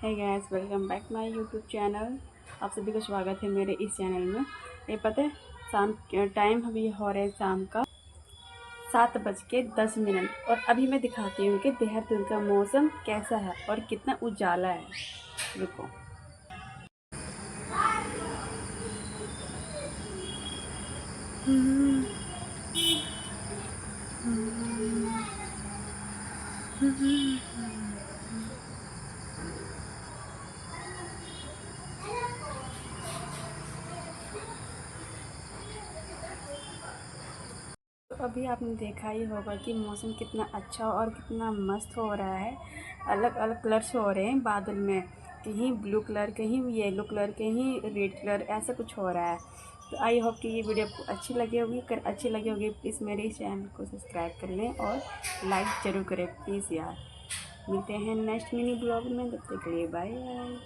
है gas, welcome back my YouTube channel. आप सभी का स्वागत है मेरे इस चैनल में। ये पता है शाम टाइम अभी हो रहा है शाम का 7:10 और अभी मैं दिखाती हूँ कि देहरादून का मौसम कैसा है और कितना उजाला है। रुको। तो अभी आपने देखा ही होगा कि मौसम कितना अच्छा और कितना मस्त हो रहा है। अलग अलग कलर्स हो रहे हैं बादल में, कहीं ब्लू कलर, कहीं येलो कलर, कहीं रेड कलर, ऐसा कुछ हो रहा है। तो आई होप कि ये वीडियो आपको अच्छी लगी होगी। अगर अच्छी लगी होगी प्लीज़ मेरे इस चैनल को सब्सक्राइब कर लें और लाइक ज़रूर करें प्लीज़ यार। मिलते हैं नेक्स्ट मिनी ब्लॉग में, तब तक के लिए बाय बाय।